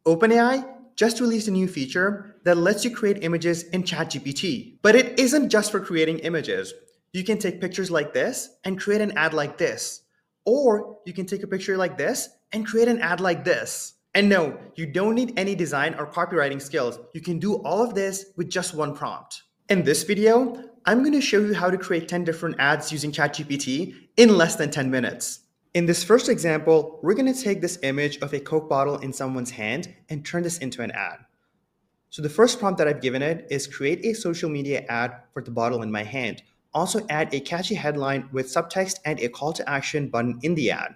OpenAI just released a new feature that lets you create images in ChatGPT. But it isn't just for creating images. You can take pictures like this and create an ad like this. Or you can take a picture like this and create an ad like this. And no, you don't need any design or copywriting skills. You can do all of this with just one prompt. In this video, I'm going to show you how to create 10 different ads using ChatGPT in less than 10 minutes. In this first example, we're going to take this image of a Coke bottle in someone's hand and turn this into an ad. So the first prompt that I've given it is create a social media ad for the bottle in my hand. Also add a catchy headline with subtext and a call to action button in the ad.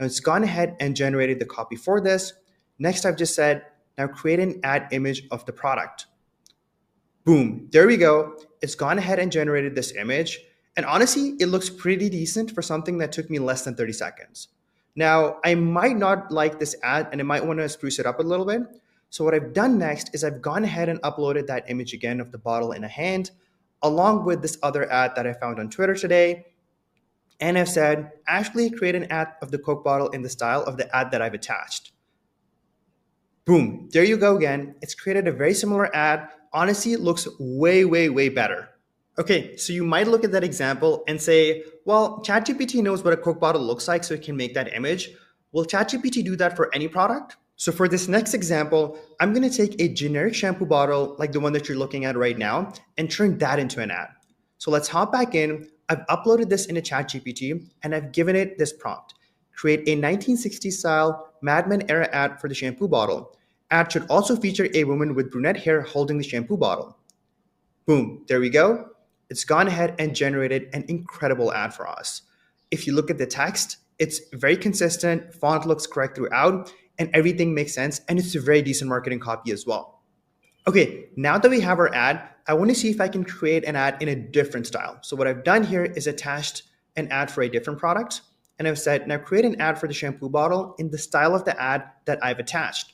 Now it's gone ahead and generated the copy for this. Next, I've just said, now create an ad image of the product. Boom, there we go. It's gone ahead and generated this image. And honestly, it looks pretty decent for something that took me less than 30 seconds. Now, I might not like this ad and I might want to spruce it up a little bit. So what I've done next is I've gone ahead and uploaded that image again of the bottle in a hand, along with this other ad that I found on Twitter today. And I've said, actually create an ad of the Coke bottle in the style of the ad that I've attached. Boom, there you go again. It's created a very similar ad. Honestly, it looks way, way, way better. Okay, so you might look at that example and say, well, ChatGPT knows what a Coke bottle looks like, so it can make that image. Will ChatGPT do that for any product? So for this next example, I'm going to take a generic shampoo bottle like the one that you're looking at right now and turn that into an ad. So let's hop back in. I've uploaded this into ChatGPT and I've given it this prompt. Create a 1960s style Mad Men era ad for the shampoo bottle. Ad should also feature a woman with brunette hair holding the shampoo bottle. Boom, there we go. It's gone ahead and generated an incredible ad for us. If you look at the text, it's very consistent, font looks correct throughout, and everything makes sense, and it's a very decent marketing copy as well. Okay, now that we have our ad, I want to see if I can create an ad in a different style. So what I've done here is attached an ad for a different product, and I've said, now create an ad for the shampoo bottle in the style of the ad that I've attached.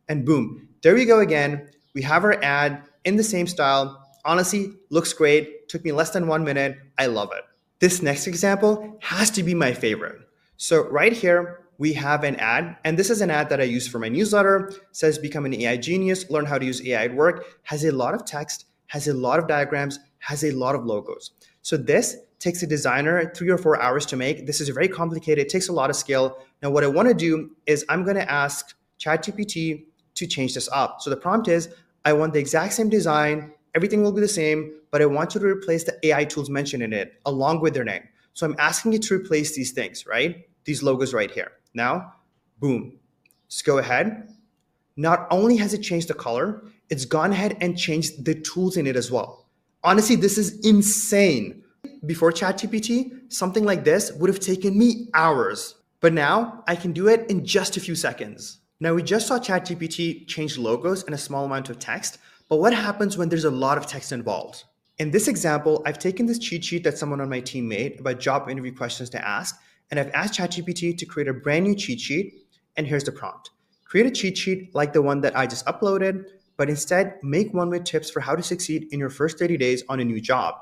And boom, there we go again. We have our ad in the same style. Honestly, looks great. Took me less than 1 minute. I love it. This next example has to be my favorite. So right here, we have an ad, and this is an ad that I use for my newsletter. It says become an AI genius, learn how to use AI at work, has a lot of text, has a lot of diagrams, has a lot of logos. So this takes a designer 3 or 4 hours to make. This is very complicated. It takes a lot of skill. Now, what I want to do is I'm going to ask ChatGPT to change this up. So the prompt is, I want the exact same design, everything will be the same, but I want you to replace the AI tools mentioned in it along with their name. So I'm asking you to replace these things, right? These logos right here. Now, boom, let's go ahead. Not only has it changed the color, it's gone ahead and changed the tools in it as well. Honestly, this is insane. Before ChatGPT, something like this would have taken me hours, but now I can do it in just a few seconds. Now, we just saw ChatGPT change logos and a small amount of text, but what happens when there's a lot of text involved? In this example, I've taken this cheat sheet that someone on my team made about job interview questions to ask, and I've asked ChatGPT to create a brand new cheat sheet, and here's the prompt. Create a cheat sheet like the one that I just uploaded, but instead make one with tips for how to succeed in your first 30 days on a new job.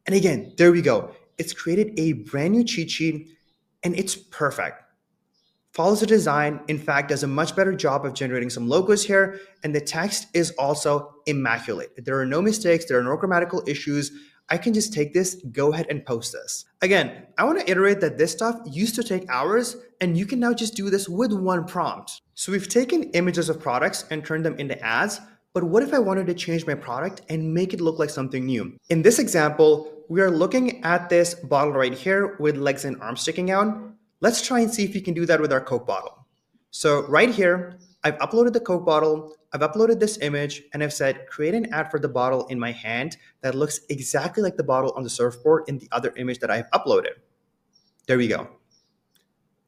And again, there we go. It's created a brand new cheat sheet, and it's perfect. Follows the design, in fact, does a much better job of generating some logos here, and the text is also immaculate. There are no mistakes, there are no grammatical issues. I can just take this, go ahead and post this. Again, I want to iterate that this stuff used to take hours, and you can now just do this with one prompt. So we've taken images of products and turned them into ads, but what if I wanted to change my product and make it look like something new? In this example, we are looking at this bottle right here with legs and arms sticking out. Let's try and see if we can do that with our Coke bottle. So right here, I've uploaded the Coke bottle, I've uploaded this image, and I've said, create an ad for the bottle in my hand that looks exactly like the bottle on the surfboard in the other image that I've uploaded. There we go.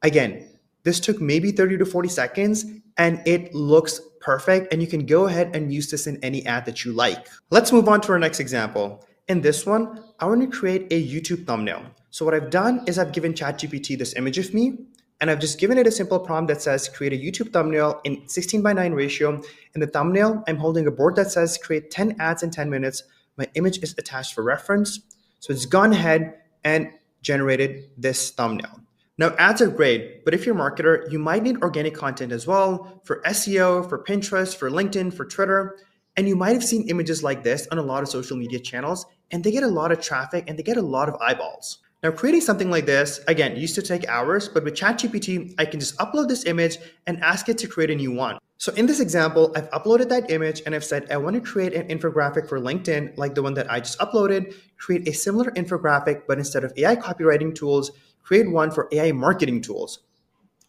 Again, this took maybe 30 to 40 seconds, and it looks perfect, and you can go ahead and use this in any ad that you like. Let's move on to our next example. In this one, I want to create a YouTube thumbnail. So what I've done is I've given ChatGPT this image of me, and I've just given it a simple prompt that says create a YouTube thumbnail in 16:9 ratio. In the thumbnail, I'm holding a board that says create 10 ads in 10 minutes. My image is attached for reference. So it's gone ahead and generated this thumbnail. Now, ads are great, but if you're a marketer, you might need organic content as well for SEO, for Pinterest, for LinkedIn, for Twitter. And you might have seen images like this on a lot of social media channels, and they get a lot of traffic and they get a lot of eyeballs. Now, creating something like this, again, used to take hours, but with ChatGPT, I can just upload this image and ask it to create a new one. So in this example, I've uploaded that image and I've said, I want to create an infographic for LinkedIn, like the one that I just uploaded, create a similar infographic, but instead of AI copywriting tools, create one for AI marketing tools.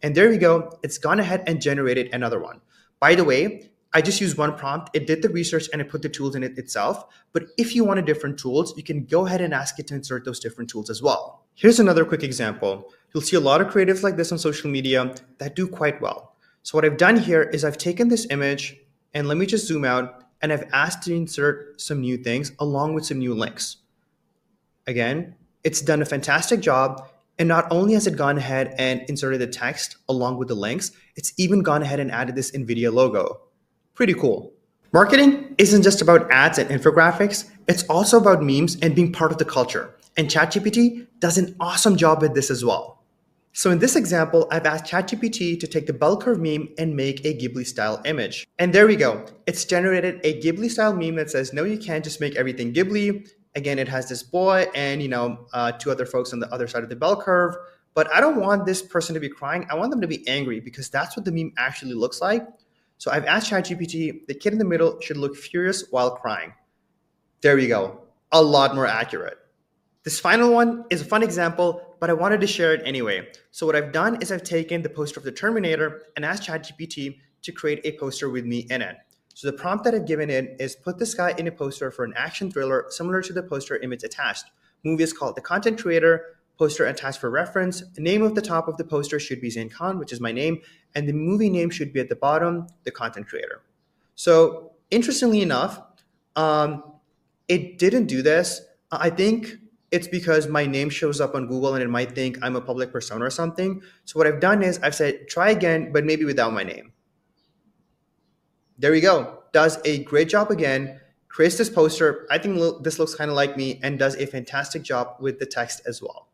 And there we go. It's gone ahead and generated another one. By the way, I just used one prompt. It did the research and it put the tools in it itself. But if you wanted different tools, you can go ahead and ask it to insert those different tools as well. Here's another quick example. You'll see a lot of creatives like this on social media that do quite well. So what I've done here is I've taken this image and let me just zoom out and I've asked to insert some new things along with some new links. Again, it's done a fantastic job. And not only has it gone ahead and inserted the text along with the links, it's even gone ahead and added this NVIDIA logo. Pretty cool. Marketing isn't just about ads and infographics, it's also about memes and being part of the culture. And ChatGPT does an awesome job with this as well. So in this example, I've asked ChatGPT to take the bell curve meme and make a Ghibli style image. And there we go. It's generated a Ghibli style meme that says, no, you can't just make everything Ghibli. Again, it has this boy and, two other folks on the other side of the bell curve. But I don't want this person to be crying. I want them to be angry because that's what the meme actually looks like. So I've asked ChatGPT, the kid in the middle should look furious while crying. There we go. A lot more accurate. This final one is a fun example, but I wanted to share it anyway. So what I've done is I've taken the poster of the Terminator and asked ChatGPT to create a poster with me in it. So the prompt that I've given it is put this guy in a poster for an action thriller similar to the poster image attached. Movie is called The Content Creator, poster attached for reference. The name of the top of the poster should be Zain Khan, which is my name, and the movie name should be at the bottom, The Content Creator. So interestingly enough, it didn't do this. I think it's because my name shows up on Google and it might think I'm a public persona or something. So what I've done is I've said, try again, but maybe without my name. There we go. Does a great job again, creates this poster. I think this looks kind of like me and does a fantastic job with the text as well.